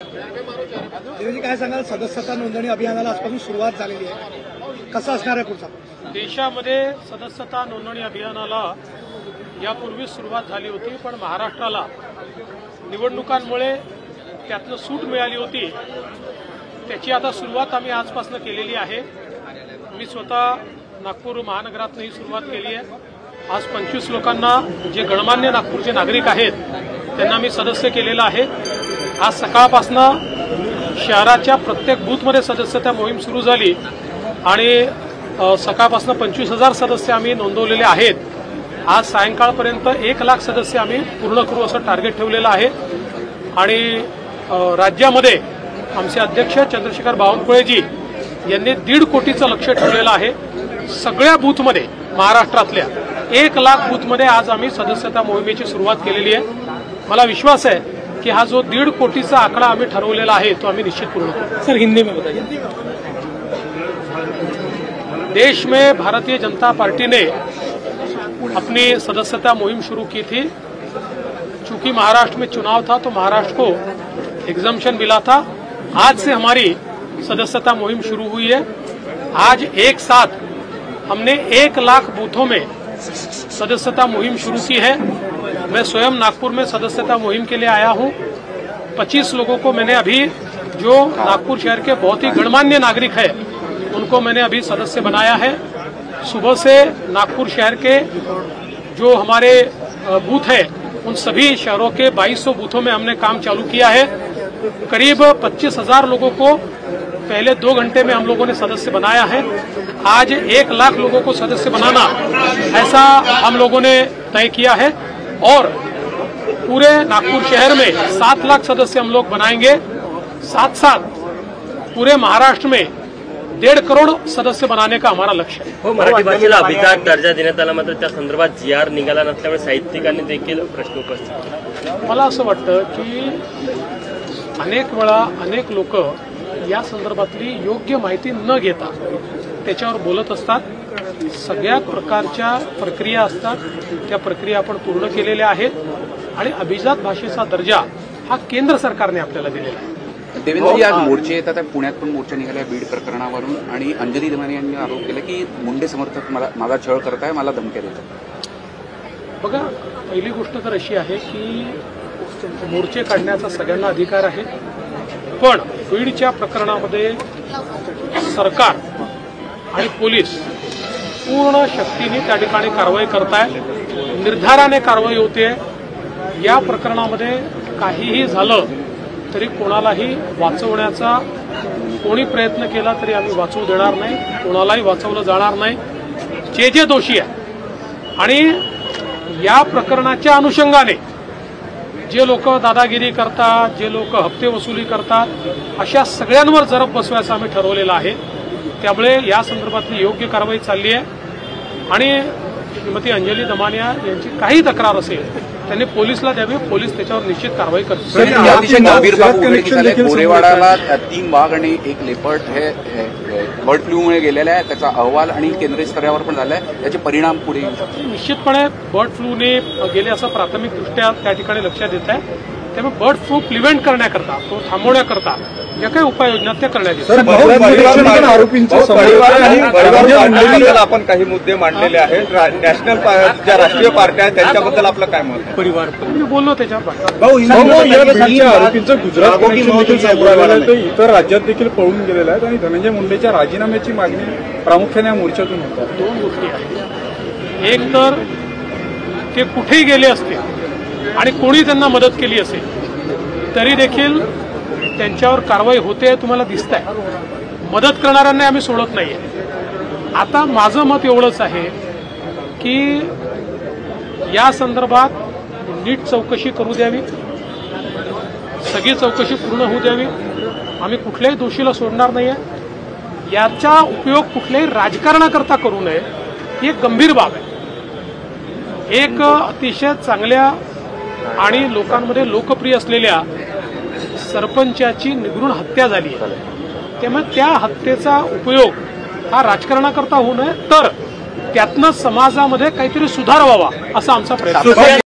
देवेंद्रजी काय सांगाल, सदस्यता नोंदणी अभियानाला आजपासून सुरुवात झालेली आहे, कसं असणार आहे पुढचा? देशामध्ये सदस्यता नोंदणी अभियानाला यापूर्वी सुरुवात झाली होती, पण महाराष्ट्राला निवडणुकांमुळे त्यातनं सूट मिळाली होती. त्याची आता सुरुवात आम्ही आजपासून केलेली आहे. मी स्वतः नागपूर महानगरातून ही सुरुवात केली आहे. आज 25 लोकांना, जे गणमान्य नागपूरचे नागरिक आहेत त्यांना मी सदस्य केलेलं आहे. आज सकाळपासून शहराच्या प्रत्येक बूथमध्ये सदस्यता मोहीम सुरू झाली आणि सकाळपासून 25,000 सदस्य आम्ही नोंदवलेले आहेत. आज सायंकाळपर्यंत 1 लाख सदस्य आम्ही पूर्ण करू असं टार्गेट ठेवलेलं आहे. आणि राज्यामध्ये आमचे अध्यक्ष चंद्रशेखर बावनकुळेजी यांनी 1.5 कोटीचं लक्ष्य ठेवलेलं आहे. सगळ्या बूथमध्ये, महाराष्ट्रातल्या 1 लाख बूथमध्ये आज आम्ही सदस्यता मोहिमेची सुरुवात केलेली आहे. मला विश्वास आहे कि हा जो 1.5 कोटीचा आकडा आम्ही ठरवलेला आहे तो आम्ही निश्चित पूर्ण करू. सर, हिंदी में बताइए. देश में भारतीय जनता पार्टी ने अपनी सदस्यता मुहिम शुरू की थी. चूंकि महाराष्ट्र में चुनाव था तो महाराष्ट्र को एग्जम्पशन मिला था. आज से हमारी सदस्यता मुहिम शुरू हुई है. आज एक साथ हमने 1 लाख बूथों में सदस्यता मुहिम शुरू की है. मैं स्वयं नागपुर में सदस्यता मुहिम के लिए आया हूं. 25 लोगों को मैंने अभी, जो नागपुर शहर के बहुत ही गणमान्य नागरिक है, उनको मैंने अभी सदस्य बनाया है. सुबह से नागपुर शहर के जो हमारे बूथ है उन सभी शहरों के 2200 बूथों में हमने काम चालू किया है. करीब 25,000 लोगों को पहले 2 घंटे में हम लोगों ने सदस्य बनाया है. आज 1 लाख लोगों को सदस्य बनाना, ऐसा हम लोगों ने तय किया है. और पूरे नागपुर शहर में 7 लाख सदस्य हम लोग बनाएंगे. साथ साथ पूरे महाराष्ट्र में 1.5 करोड़ सदस्य बनाने का हमारा लक्ष्य है. हो, मराठी भाषेला अभिजात दर्जा देण्यात आला, मात्र त्या संदर्भात GR निघाला नसल्यामुळे साहित्यिकांनी देखील प्रश्न उपस्थित केले. मला असं वाटतं की अनेक वेळा अनेक लोक या संदर्भातली योग्य माहिती न घेता त्याच्यावर बोलत असतात. सगळ्या प्रकारच्या प्रक्रिया असतात, त्या प्रक्रिया आपण पूर्ण केलेल्या आहेत आणि अभिजात भाषेचा दर्जा हा केंद्र सरकारने आपल्याला दिलेला आहे. देवेंद्रजी, आज मोर्चे येतात. पुण्यात पण मोर्चा निघाला बीड प्रकरणावरून, आणि अंजली दमाने यांनी आरोप केला की मुंडे समर्थक माझा छळ करताय, मला धमक्या देतात. बघा, पहिली गोष्ट तर अशी आहे की मोर्चे काढण्याचा सगळ्यांना अधिकार आहे, पण बीडच्या प्रकरणामध्ये सरकार आणि पोलीस पूर्ण शक्तीने त्या ठिकाणी कारवाई करताय, निर्धाराने कारवाई होते. या प्रकरणामध्ये काहीही झालं तरी कोणालाही वाचवण्याचा कोणी प्रयत्न केला तरी आम्ही वाचवू देणार नाही, कोणालाही वाचवलं जाणार नाही. जे जे दोषी आहे आणि या प्रकरणाच्या अनुषंगाने जे लोक दादागिरी करतात, जे लोक हप्ते वसुली करतात, अशा सगळ्यांवर जरब बसवायचं आम्ही ठरवलेलं आहे. त्यामुळे या संदर्भातली योग्य कारवाई चालली आहे. आणि श्रीमती अंजली दमानिया यांची काही तक्रार असेल त्यांनी पोलिसला द्यावी, पोलीस त्याच्यावर निश्चित कारवाई करतील. अतिशय गंभीर बाब उघडकीस आली. गोरेवाडाला 3 वाघ आणि 1 लेपर्ड हे बर्ड फ्लूमुळे गेलेला आहे. त्याचा अहवाल आणि केंद्रीय स्तरावर पण झालाय. त्याचे परिणाम पुढे येऊ शकतात. निश्चितपणे बर्ड फ्लूने गेले असं प्राथमिकदृष्ट्या त्या ठिकाणी लक्षात येत आहे. त्यामुळे बर्ड फ्लू प्रिव्हेंट करण्याकरता, तो थांबवण्याकरता ज्या काही उपाययोजना त्या करण्यात येतात. आपण काही मुद्दे मांडलेले आहेत. नॅशनल ज्या राष्ट्रीय पार्ट्या आहेत त्यांच्याबद्दल आपलं काय मत आहे? परिवार मी बोललो त्याच्यावर. आरोपींचं गुजरात इतर राज्यात देखील पळून गेलेलं आहे आणि धनंजय मुंडेच्या राजीनाम्याची मागणी प्रामुख्याने या मोर्चातून होत आहे. 2 गोष्टी आहेत. एक तर ते कुठेही गेले असते आणि कोणी त्यांना मदत केली असेल तरी देखील त्यांच्यावर कारवाई होते, तुम्हाला दिसत आहे. मदत करणाऱ्यांना आम्ही सोडत नाहीये. आता माझं मत एवढंच आहे की या संदर्भात नीट चौकशी करू द्यावी, सगळी चौकशी पूर्ण होऊ द्यावी. आम्ही कुठल्याही दोषीला सोडणार नाहीये. याचा उपयोग कुठल्याही राजकारणाकरता करू नये, ही एक गंभीर बाब आहे. एक अतिशय चांगल्या आणि लोकांमध्ये लोकप्रिय असलेल्या सरपंचाची निर्घृण हत्या झाली आहे. त्यामुळे त्या हत्येचा उपयोग हा राजकारणाकरता होऊ नये, तर त्यातनं समाजामध्ये काहीतरी सुधार व्हावा असा आमचा प्रयत्न आहे.